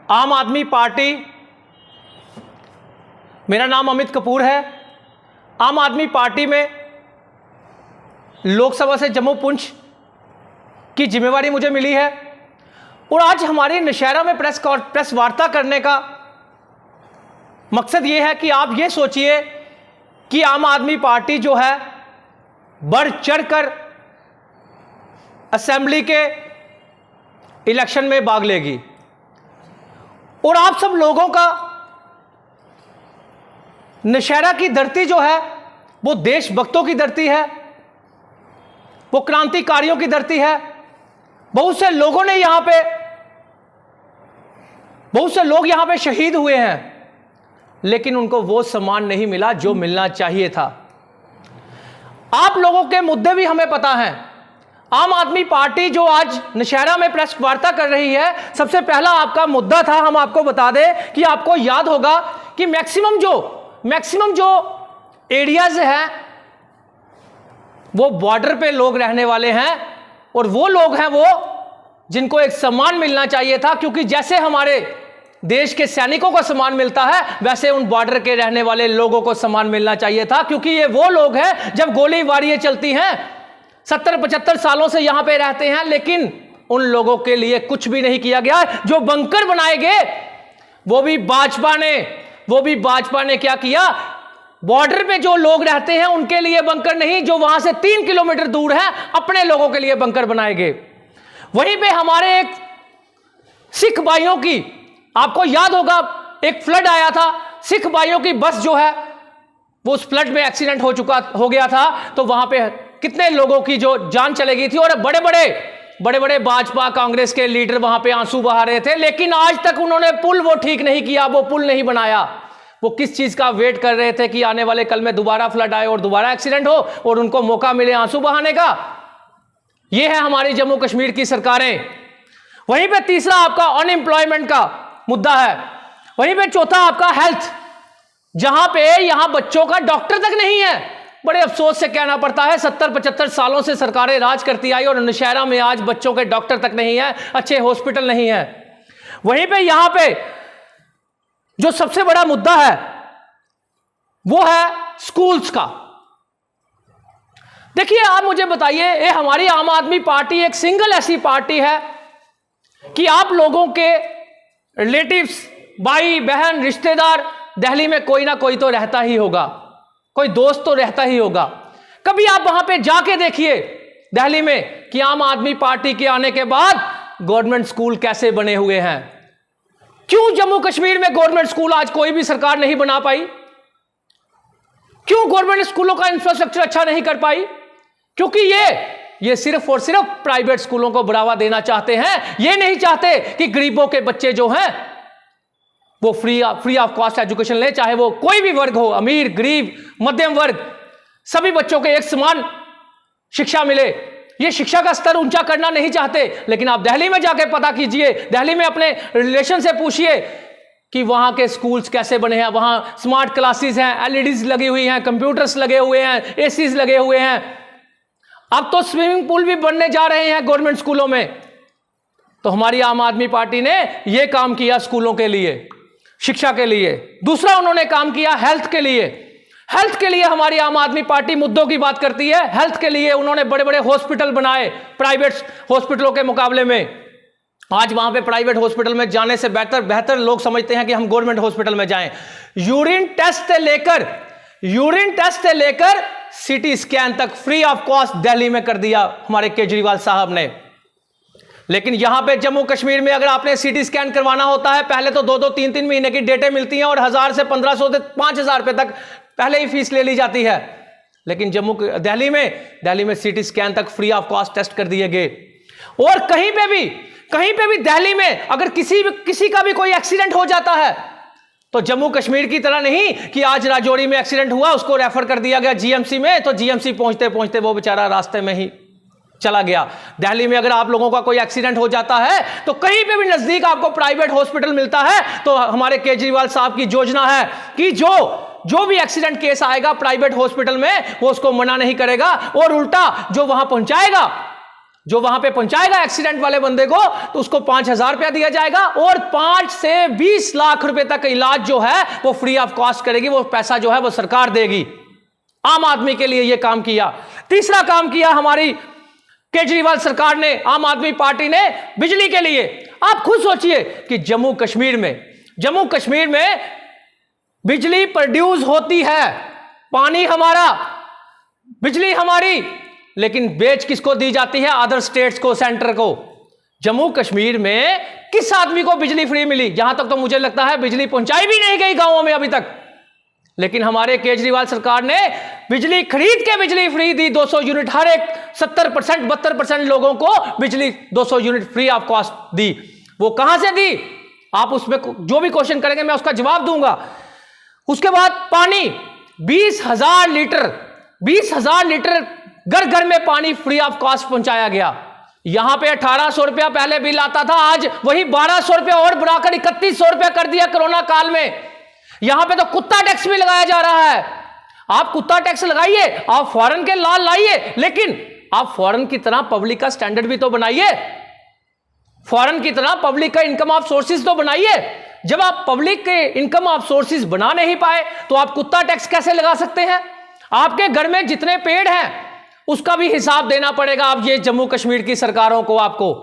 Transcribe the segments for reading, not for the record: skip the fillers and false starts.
आम आदमी पार्टी, मेरा नाम अमित कपूर है। आम आदमी पार्टी में लोकसभा से जम्मू पुंछ की जिम्मेवारी मुझे मिली है और आज हमारी नौशहरा में प्रेस वार्ता करने का मकसद ये है कि आप ये सोचिए कि आम आदमी पार्टी जो है बढ़ चढ़कर असेंबली के इलेक्शन में भाग लेगी और आप सब लोगों का नौशहरा की धरती जो है वो देशभक्तों की धरती है, वो क्रांतिकारियों की धरती है। बहुत से लोग यहां पे शहीद हुए हैं, लेकिन उनको वो सम्मान नहीं मिला जो मिलना चाहिए था। आप लोगों के मुद्दे भी हमें पता हैं। आम आदमी पार्टी जो आज नौशहरा में प्रेस वार्ता कर रही है, सबसे पहला आपका मुद्दा था, हम आपको बता दें कि आपको याद होगा कि मैक्सिमम जो एरियाज हैं वो बॉर्डर पे लोग रहने वाले हैं और वो लोग हैं वो जिनको एक सम्मान मिलना चाहिए था, क्योंकि जैसे हमारे देश के सैनिकों को सम्मान मिलता है वैसे उन बॉर्डर के रहने वाले लोगों को सम्मान मिलना चाहिए था, क्योंकि ये वो लोग हैं जब गोलीबारियां चलती हैं 70-75 सालों से यहां पे रहते हैं, लेकिन उन लोगों के लिए कुछ भी नहीं किया गया। जो बंकर बनाए गए वो भी भाजपा ने क्या किया, बॉर्डर पे जो लोग रहते हैं उनके लिए बंकर नहीं, जो वहां से 3 किलोमीटर दूर है अपने लोगों के लिए बंकर बनाए गए। वहीं पे हमारे एक सिख भाइयों की, आपको याद होगा एक फ्लड आया था, सिख भाइयों की बस जो है वो उस फ्लड में एक्सीडेंट हो गया था, तो वहां पे कितने लोगों की जो जान चली गई थी और बड़े बड़े भाजपा कांग्रेस के लीडर वहां पे आंसू बहा रहे थे, लेकिन आज तक उन्होंने पुल वो ठीक नहीं किया, वो पुल नहीं बनाया। वो किस चीज का वेट कर रहे थे कि आने वाले कल में दोबारा फ्लड आए और दोबारा एक्सीडेंट हो और उनको मौका मिले आंसू बहाने का। ये है हमारी जम्मू कश्मीर की सरकारें। वहीं पे तीसरा आपका अनएम्प्लॉयमेंट का मुद्दा है। वहीं पे चौथा आपका हेल्थ, जहां पे यहां बच्चों का डॉक्टर तक नहीं है। बड़े अफसोस से कहना पड़ता है 70-75 सालों से सरकारें राज करती आई और नौशहरा में आज बच्चों के डॉक्टर तक नहीं है, अच्छे हॉस्पिटल नहीं है। वहीं पे यहां पे जो सबसे बड़ा मुद्दा है वो है स्कूल्स का। देखिए आप मुझे बताइए, ये हमारी आम आदमी पार्टी एक सिंगल ऐसी पार्टी है कि आप लोगों के रिलेटिव्स, भाई बहन, रिश्तेदार दिल्ली में कोई ना कोई तो रहता ही होगा, कोई दोस्त तो रहता ही होगा। कभी आप वहां पे जाके देखिए दिल्ली में कि आम आदमी पार्टी के आने के बाद गवर्नमेंट स्कूल कैसे बने हुए हैं। क्यों जम्मू कश्मीर में गवर्नमेंट स्कूल आज कोई भी सरकार नहीं बना पाई? क्यों गवर्नमेंट स्कूलों का इंफ्रास्ट्रक्चर अच्छा नहीं कर पाई? क्योंकि ये सिर्फ और सिर्फ प्राइवेट स्कूलों को बढ़ावा देना चाहते हैं। ये नहीं चाहते कि गरीबों के बच्चे जो हैं वो फ्री ऑफ कॉस्ट एजुकेशन ले, चाहे वो कोई भी वर्ग हो, अमीर, गरीब, मध्यम वर्ग, सभी बच्चों को एक समान शिक्षा मिले। ये शिक्षा का स्तर ऊंचा करना नहीं चाहते। लेकिन आप दिल्ली में जाके पता कीजिए, दिल्ली में अपने रिलेशन से पूछिए कि वहां के स्कूल्स कैसे बने हैं। वहां स्मार्ट क्लासेस हैं, एलईडीज लगी हुई हैं, कंप्यूटर्स लगे हुए हैं, एसीज लगे हुए हैं। अब तो स्विमिंग पूल भी बनने जा रहे हैं गवर्नमेंट स्कूलों में। तो हमारी आम आदमी पार्टी ने यह काम किया स्कूलों के लिए, शिक्षा के लिए। दूसरा उन्होंने काम किया हेल्थ के लिए। हेल्थ के लिए हमारी आम आदमी पार्टी मुद्दों की बात करती है। हेल्थ के लिए उन्होंने बड़े बड़े हॉस्पिटल बनाए प्राइवेट हॉस्पिटलों के मुकाबले में। आज वहां पे प्राइवेट हॉस्पिटल में जाने से बेहतर लोग समझते हैं कि हम गवर्नमेंट हॉस्पिटल में जाएं। यूरिन टेस्ट से लेकर सीटी स्कैन तक फ्री ऑफ कॉस्ट दिल्ली में कर दिया हमारे केजरीवाल साहब ने। लेकिन यहां पे जम्मू कश्मीर में अगर आपने सीटी स्कैन करवाना होता है, पहले तो 2-3 महीने की डेटें मिलती हैं और 1000 से 1500 से 5000 रुपए तक पहले ही फीस ले ली जाती है। लेकिन दिल्ली में सीटी स्कैन तक फ्री ऑफ कॉस्ट टेस्ट कर दिए गए। और कहीं पे भी दिल्ली में अगर किसी का भी कोई एक्सीडेंट हो जाता है तो जम्मू कश्मीर की तरह नहीं कि आज राजौरी में एक्सीडेंट हुआ, उसको रेफर कर दिया गया जीएमसी में, तो जीएमसी पहुंचते पहुंचते वो बेचारा रास्ते में ही चला गया। दिल्ली में अगर आप लोगों का कोई एक्सीडेंट हो जाता है तो कहीं पे भी नजदीक आपको प्राइवेट हॉस्पिटल मिलता है। तो हमारे केजरीवाल साहब की योजना है कि जो भी एक्सीडेंट केस आएगा प्राइवेट हॉस्पिटल में वो उसको मना नहीं करेगा और उल्टा जो वहां पहुंचाएगा जो वहां पे पहुंचाएगा एक्सीडेंट वाले बंदे को, तो उसको 5,000 रुपया दिया जाएगा और 5 से 20 लाख रुपए तक इलाज जो है वो फ्री ऑफ कॉस्ट करेगी। वो पैसा जो है वो सरकार देगी। आम आदमी के लिए यह काम किया। तीसरा काम किया हमारी केजरीवाल सरकार ने, आम आदमी पार्टी ने, बिजली के लिए। आप खुद सोचिए कि जम्मू कश्मीर में बिजली प्रोड्यूस होती है, पानी हमारा, बिजली हमारी, लेकिन बेच किसको दी जाती है? अदर स्टेट्स को, सेंटर को। जम्मू कश्मीर में किस आदमी को बिजली फ्री मिली? जहां तक तो मुझे लगता है बिजली पहुंचाई भी नहीं गई गांवों में अभी तक। लेकिन हमारे केजरीवाल सरकार ने बिजली खरीद के बिजली फ्री दी, 200 यूनिट, हर एक 70%, 72% लोगों को बिजली 200 यूनिट फ्री ऑफ कॉस्ट दी। वो कहां से दी? आप उसमें जो भी क्वेश्चन करेंगे मैं उसका जवाब दूंगा। उसके बाद पानी 20,000 लीटर घर घर में पानी फ्री ऑफ कॉस्ट पहुंचाया गया। यहां पे 1,800 रुपया पहले बिल आता था, आज वही 1,200 रुपया और बढ़ाकर 3,100 रुपया कर दिया कोरोना काल में। यहां पे तो कुत्ता टैक्स भी लगाया जा रहा है। आप कुत्ता टैक्स लगाइए, आप फॉरेन के लाल लाइए, लेकिन आप फॉरेन की तरह पब्लिक का स्टैंडर्ड भी तो बनाइए। फॉरेन की तरह पब्लिक का इनकम ऑफ सोर्सेज तो बनाइए। जब आप पब्लिक के इनकम ऑफ सोर्सेज बना नहीं पाए तो आप कुत्ता टैक्स कैसे लगा सकते हैं? आपके घर में जितने पेड़ हैं उसका भी हिसाब देना पड़ेगा आप ये जम्मू कश्मीर की सरकारों को, आपको,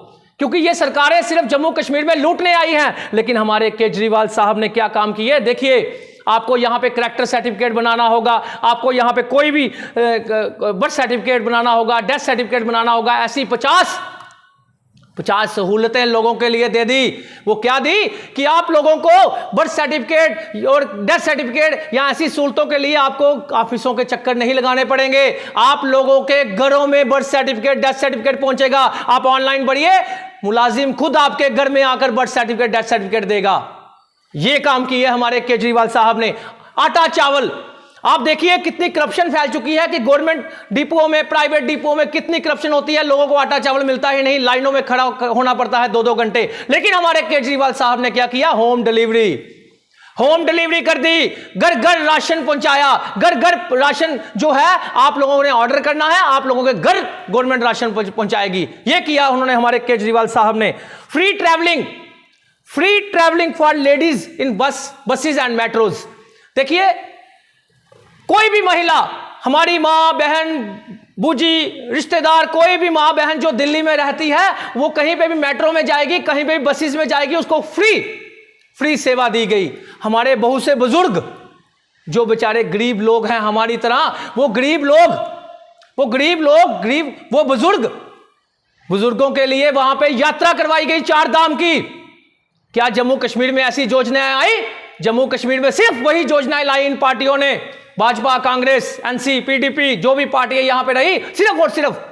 क्योंकि ये सरकारें सिर्फ जम्मू कश्मीर में लूटने आई हैं। लेकिन हमारे केजरीवाल साहब ने क्या काम किए देखिए। आपको यहां पे करैक्टर सर्टिफिकेट बनाना होगा, आपको यहां पे कोई भी बर्थ सर्टिफिकेट बनाना होगा, डेथ सर्टिफिकेट बनाना होगा। ऐसी 50 सहूलतें लोगों के लिए दे दी। वो क्या दी कि आप लोगों को बर्थ सर्टिफिकेट और डेथ सर्टिफिकेट या ऐसी सहूलतों के लिए आपको ऑफिसों के चक्कर नहीं लगाने पड़ेंगे। आप लोगों के घरों में बर्थ सर्टिफिकेट, डेथ सर्टिफिकेट पहुंचेगा। आप ऑनलाइन बढ़िए, मुलाजिम खुद आपके घर में आकर बर्थ सर्टिफिकेट, डेथ सर्टिफिकेट देगा। यह काम किए हमारे केजरीवाल साहब ने। आटा चावल, आप देखिए कितनी करप्शन फैल चुकी है कि गवर्नमेंट डिपोओं में, प्राइवेट डिपोओं में कितनी करप्शन होती है। लोगों को आटा चावल मिलता ही नहीं, लाइनों में खड़ा होना पड़ता है 2-2 घंटे। लेकिन हमारे केजरीवाल साहब ने क्या किया? होम डिलीवरी कर दी, घर घर राशन पहुंचाया। घर घर राशन जो है आप लोगों ने ऑर्डर करना है, आप लोगों के घर गवर्नमेंट राशन पहुंचाएगी। यह किया उन्होंने हमारे केजरीवाल साहब ने। Free travelling for ladies in buses and metros. देखिए, कोई भी महिला, हमारी मां, बहन, बूजी, रिश्तेदार, कोई भी मां बहन जो दिल्ली में रहती है, वो कहीं पे भी मेट्रो में जाएगी, कहीं पे भी बसेस में जाएगी, उसको फ्री सेवा दी गई। हमारे बहुत से बुजुर्ग जो बेचारे गरीब लोग हैं हमारी तरह, वो बुजुर्गों के लिए वहां पे यात्रा करवाई गई 4 धाम की। क्या जम्मू कश्मीर में ऐसी योजनाएं आई? जम्मू कश्मीर में सिर्फ वही योजनाएं लाई इन पार्टियों ने, भाजपा, कांग्रेस, एनसी, पीडीपी, जो भी पार्टियां यहां पे रही, सिर्फ और सिर्फ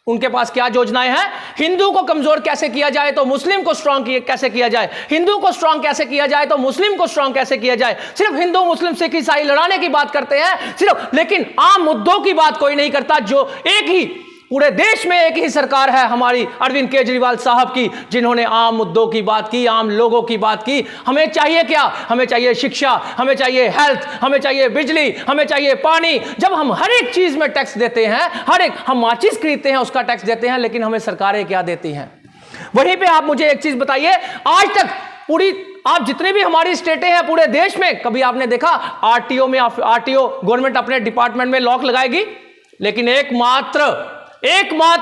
उनके पास क्या योजनाएं हैं? हिंदू को कमजोर कैसे किया जाए तो मुस्लिम को स्ट्रांग कैसे किया जाए, हिंदू को स्ट्रांग कैसे किया जाए तो मुस्लिम को स्ट्रांग कैसे किया जाए। सिर्फ हिंदू, मुस्लिम, सिख, ईसाई लड़ाने की बात करते हैं सिर्फ, लेकिन आम मुद्दों की बात कोई नहीं करता। जो एक ही पूरे देश में एक ही सरकार है हमारी अरविंद केजरीवाल साहब की, जिन्होंने आम मुद्दों की बात की, आम लोगों की बात की। हमें चाहिए क्या? हमें चाहिए शिक्षा, हमें चाहिए हेल्थ, हमें चाहिए बिजली, हमें चाहिए पानी। जब हम हर एक चीज में टैक्स देते हैं, हर एक, हम माचिस खरीदते हैं उसका टैक्स देते हैं, लेकिन हमें सरकारें क्या देती हैं? वहीं पे आप मुझे एक चीज बताइए, आज तक पूरी, आप जितने भी हमारी स्टेटें हैं पूरे देश में, कभी आपने देखा आरटीओ गवर्नमेंट अपने डिपार्टमेंट में लॉक लगाएगी? लेकिन एकमात्र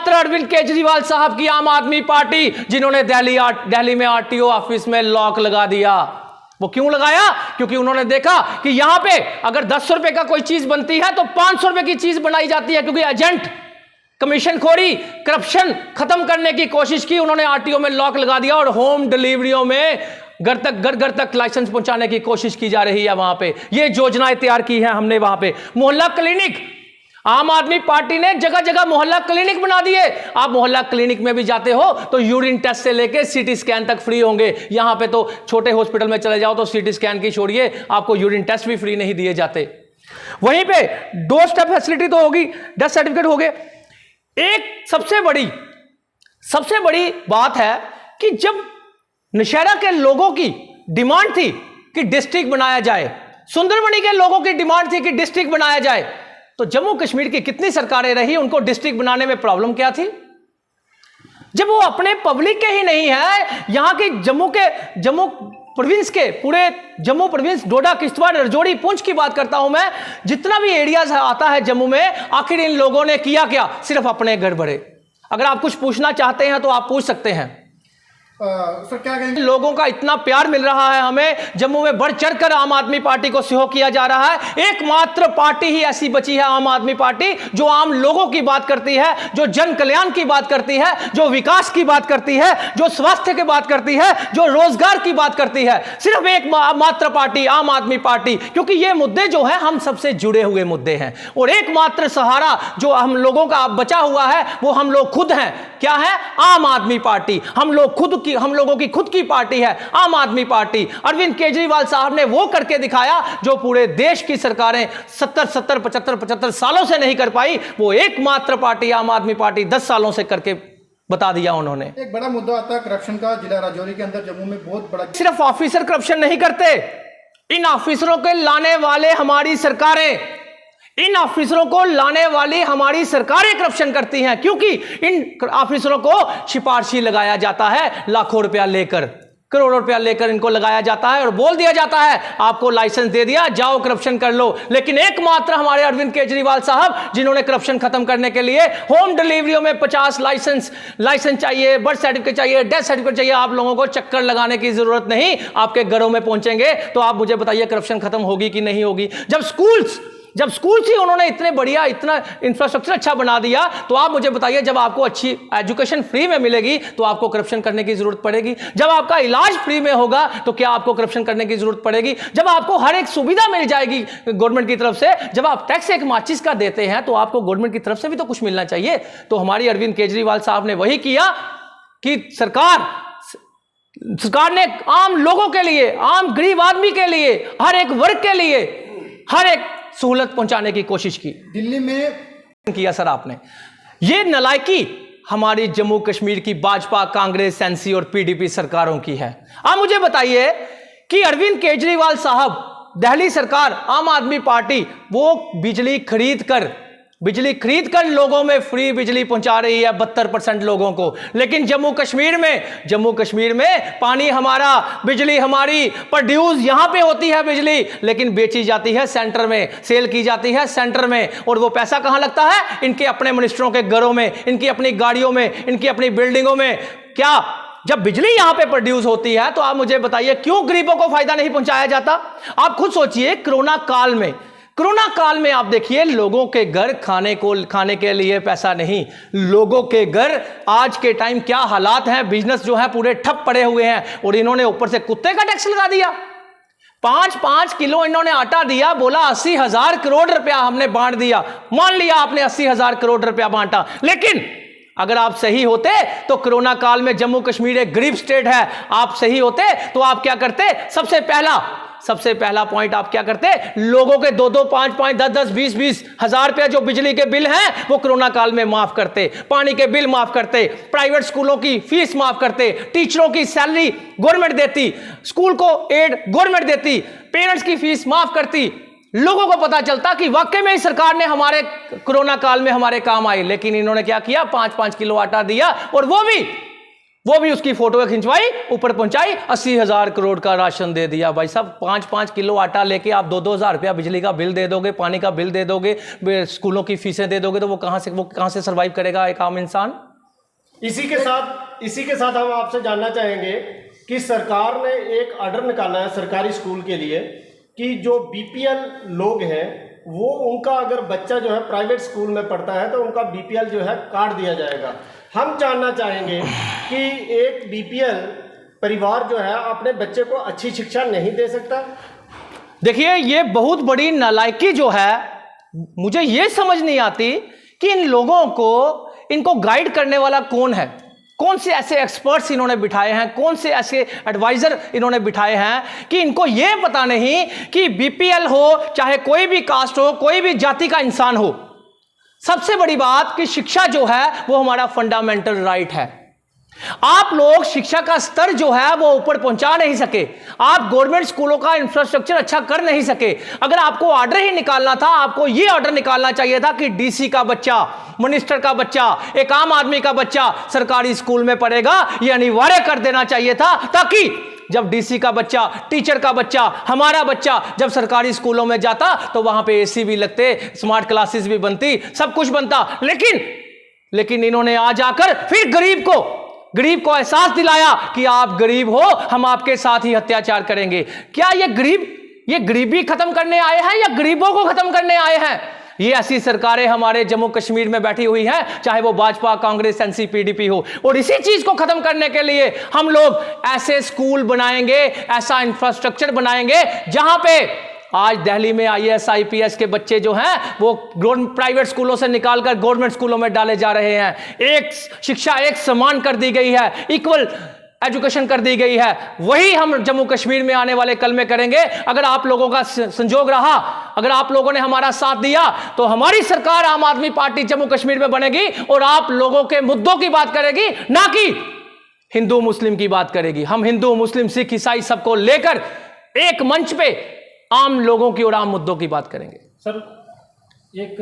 अरविंद केजरीवाल साहब की आम आदमी पार्टी, जिन्होंने दिल्ली में आरटीओ ऑफिस में लॉक लगा दिया। वो क्यों लगाया? क्योंकि उन्होंने देखा कि यहां पे अगर 10 रुपए का कोई चीज बनती है तो 500 रुपए की चीज बनाई जाती है, क्योंकि एजेंट, कमीशनखोरी, करप्शन खत्म करने की कोशिश की। उन्होंने आरटीओ में लॉक लगा दिया और होम डिलीवरियों में घर तक लाइसेंस पहुंचाने की कोशिश की जा रही है। वहां पे ये योजनाएं तैयार की हैं हमने। वहां पे मोहल्ला क्लिनिक, आम आदमी पार्टी ने जगह जगह मोहल्ला क्लिनिक बना दिए। आप मोहल्ला क्लिनिक में भी जाते हो तो यूरिन टेस्ट से लेके सीटी स्कैन तक फ्री होंगे। यहां पे तो छोटे हॉस्पिटल में चले जाओ तो सीटी स्कैन की छोड़िए, आपको यूरिन टेस्ट भी फ्री नहीं दिए जाते। वहीं पे 2 स्टेप फैसिलिटी तो होगी, डेथ सर्टिफिकेट हो गए। एक सबसे बड़ी बात है कि जब नौशहरा के लोगों की डिमांड थी कि डिस्ट्रिक्ट बनाया जाए, सुंदरबनी के लोगों की डिमांड थी कि डिस्ट्रिक्ट बनाया जाए, तो जम्मू कश्मीर की कितनी सरकारें रही, उनको डिस्ट्रिक्ट बनाने में प्रॉब्लम क्या थी? जब वो अपने पब्लिक के ही नहीं है, यहां के जम्मू प्रोविंस के, पूरे जम्मू प्रोविंस, डोडा, किश्तवाड़, राजौरी, पुंछ की बात करता हूं मैं, जितना भी एरियाज आता है जम्मू में, आखिर इन लोगों ने किया क्या? सिर्फ अपने घर भरे। अगर आप कुछ पूछना चाहते हैं तो आप पूछ सकते हैं। सर क्या कहेंगे? लोगों का इतना प्यार मिल रहा है हमें, जम्मू में बढ़ चढ़कर आम आदमी पार्टी को सहयोग किया जा रहा है। एकमात्र पार्टी ही ऐसी बची है, आम आदमी पार्टी, जो आम लोगों की बात करती है, जो जन कल्याण की बात करती है, जो विकास की बात करती है, जो स्वास्थ्य की बात करती है, जो रोजगार की बात करती है। सिर्फ एक मात्र पार्टी, आम आदमी पार्टी, क्योंकि ये मुद्दे जो है हम सबसे जुड़े हुए मुद्दे हैं। और एकमात्र सहारा जो हम लोगों का बचा हुआ है वो हम लोग खुद हैं। क्या है? आम आदमी पार्टी। हम लोगों की खुद की पार्टी है आम आदमी पार्टी। अरविंद केजरीवाल साहब ने वो करके दिखाया जो पूरे देश की सरकारें 75 सालों से नहीं कर पाई। वो एकमात्र पार्टी आम आदमी पार्टी 10 सालों से करके बता दिया उन्होंने। एक बड़ा मुद्दा आता है करप्शन का, जिला राजौरी के अंदर, जम्मू में बहुत बड़ा। सिर्फ ऑफिसर करप्शन नहीं करते, इन ऑफिसरों के लाने वाले हमारी सरकारें, इन ऑफिसरों को लाने वाली हमारी सरकारें करप्शन करती हैं, क्योंकि इन ऑफिसरों को सिफारशी लगाया जाता है, लाखों रुपया लेकर, करोड़ों रुपया लेकर इनको लगाया जाता है और बोल दिया जाता है आपको लाइसेंस दे दिया, जाओ करप्शन कर लो। लेकिन एकमात्र हमारे अरविंद केजरीवाल साहब, जिन्होंने करप्शन खत्म करने के लिए होम डिलीवरियों में 50 लाइसेंस चाहिए, बर्थ सर्टिफिकेट चाहिए, डेथ सर्टिफिकेट चाहिए। आप लोगों को चक्कर लगाने की जरूरत नहीं, आपके घरों में पहुंचेंगे। तो आप मुझे बताइए करप्शन खत्म होगी कि नहीं होगी? जब स्कूल्स ही उन्होंने इतने बढ़िया, इतना इंफ्रास्ट्रक्चर अच्छा बना दिया, तो आप मुझे बताइए जब आपको अच्छी एजुकेशन फ्री में मिलेगी तो आपको करप्शन करने की जरूरत पड़ेगी? जब आपका इलाज फ्री में होगा तो क्या आपको करप्शन करने की जरूरत पड़ेगी? जब आपको हर एक सुविधा मिल जाएगी गवर्नमेंट की तरफ से, जब आप टैक्स एक माचिस का देते हैं तो आपको गवर्नमेंट की तरफ से भी तो कुछ मिलना चाहिए। तो हमारी अरविंद केजरीवाल साहब ने वही किया कि सरकार ने आम लोगों के लिए, आम गरीब आदमी के लिए, हर एक वर्ग के लिए हर एक सहूलत पहुंचाने की कोशिश की। दिल्ली में किया सर आपने। ये नलायकी हमारी जम्मू कश्मीर की भाजपा, कांग्रेस, एनसी और पीडीपी सरकारों की है। आप मुझे बताइए कि अरविंद केजरीवाल साहब, दिल्ली सरकार, आम आदमी पार्टी, वो बिजली खरीद कर लोगों में फ्री बिजली पहुंचा रही है 72% लोगों को। लेकिन जम्मू कश्मीर में पानी हमारा, बिजली हमारी, प्रोड्यूस यहां पे होती है बिजली, लेकिन बेची जाती है सेंटर में, सेल की जाती है सेंटर में। और वो पैसा कहां लगता है? इनके अपने मिनिस्टरों के घरों में, इनकी अपनी गाड़ियों में, इनकी अपनी बिल्डिंगों में। क्या जब बिजली यहां पे प्रोड्यूस होती है तो आप मुझे बताइए क्यों गरीबों को फायदा नहीं पहुंचाया जाता? आप खुद सोचिए, कोरोना काल में आप देखिए, लोगों के घर खाने के लिए पैसा नहीं, लोगों के घर आज के टाइम क्या हालात हैं, बिजनेस जो है पूरे ठप पड़े हुए हैं। और इन्होंने ऊपर से कुत्ते का टैक्स लगा दिया। 5 किलो इन्होंने आटा दिया, बोला 80,000 करोड़ रुपया हमने बांट दिया। मान लिया आपने 80,000 करोड़ रुपया बांटा, लेकिन अगर आप सही होते तो कोरोना काल में जम्मू कश्मीर एक गरीब स्टेट है, आप सही होते तो आप क्या करते? सबसे पहला पॉइंट आप क्या करते? लोगों के 2-2, 5-5, 10-10, 20-20 हजार रुपया जो बिजली के बिल हैं वो कोरोना काल में माफ करते, पानी के बिल माफ करते, प्राइवेट स्कूलों की फीस माफ करते, टीचरों की सैलरी गवर्नमेंट देती, स्कूल को एड गवर्नमेंट देती, पेरेंट्स की फीस माफ करती। लोगों को पता चलता कि वाकई में ही सरकार ने हमारे कोरोना काल में हमारे काम आई। लेकिन इन्होंने क्या किया? 5-5 किलो आटा दिया और वो भी उसकी फोटो खिंचवाई, ऊपर पहुंचाई, 80,000 करोड़ का राशन दे दिया। भाई साहब, 5-5 किलो आटा लेके आप 2-2 हजार रुपया बिजली का बिल दे दोगे, पानी का बिल दे दोगे, स्कूलों की फीसें दे दोगे, तो वो कहां से सर्वाइव करेगा एक आम इंसान? इसी के साथ हम आपसे जानना चाहेंगे कि सरकार ने एक ऑर्डर निकाला है सरकारी स्कूल के लिए कि जो बीपीएल लोग हैं वो, उनका अगर बच्चा जो है प्राइवेट स्कूल में पढ़ता है तो उनका बीपीएल जो है काट दिया जाएगा। हम जानना चाहेंगे कि एक बीपीएल परिवार जो है अपने बच्चे को अच्छी शिक्षा नहीं दे सकता? देखिए, ये बहुत बड़ी नालायकी जो है, मुझे ये समझ नहीं आती कि इन लोगों को, इनको गाइड करने वाला कौन है? कौन से ऐसे एक्सपर्ट्स इन्होंने बिठाए हैं, कौन से ऐसे एडवाइजर इन्होंने बिठाए हैं कि इनको यह पता नहीं कि बीपीएल हो, चाहे कोई भी कास्ट हो, कोई भी जाति का इंसान हो, सबसे बड़ी बात कि शिक्षा जो है वो हमारा फंडामेंटल राइट है। आप लोग शिक्षा का स्तर जो है वो ऊपर पहुंचा नहीं सके, आप गवर्नमेंट स्कूलों का इंफ्रास्ट्रक्चर अच्छा कर नहीं सके। अगर आपको ऑर्डर ही निकालना था, आपको ये ऑर्डर निकालना चाहिए था कि डीसी का बच्चा, मिनिस्टर का बच्चा, एक आम आदमी का बच्चा सरकारी स्कूल में पढ़ेगा, ये अनिवार्य कर देना चाहिए था, ताकि जब डीसी का बच्चा, टीचर का बच्चा, हमारा बच्चा जब सरकारी स्कूलों में जाता तो वहां पे एसी भी लगते, स्मार्ट क्लासेस भी बनती, सब कुछ बनता। लेकिन इन्होंने आज आकर फिर गरीब को एहसास दिलाया कि आप गरीब हो, हम आपके साथ ही अत्याचार करेंगे। क्या ये गरीबी खत्म करने आए हैं या गरीबों को खत्म करने आए हैं? ये ऐसी सरकारें हमारे जम्मू कश्मीर में बैठी हुई हैं, चाहे वो भाजपा, कांग्रेस, एनसी, पीडीपी हो, और इसी चीज को खत्म करने के लिए हम लोग ऐसे स्कूल बनाएंगे, ऐसा इंफ्रास्ट्रक्चर बनाएंगे जहां पे आज दिल्ली में आईएएस, आईपीएस के बच्चे जो हैं वो प्राइवेट स्कूलों से निकालकर गवर्नमेंट स्कूलों में डाले जा रहे हैं। एक शिक्षा एक समान कर दी गई है, इक्वल एजुकेशन कर दी गई है। वही हम जम्मू कश्मीर में आने वाले कल में करेंगे। अगर आप लोगों का संजोग रहा, अगर आप लोगों ने हमारा साथ दिया, तो हमारी सरकार आम आदमी पार्टी जम्मू कश्मीर में बनेगी और आप लोगों के मुद्दों की बात करेगी, ना कि हिंदू मुस्लिम की बात करेगी। हम हिंदू, मुस्लिम, सिख, ईसाई सबको लेकर एक मंच पे आम लोगों की और आम मुद्दों की बात करेंगे। सर, एक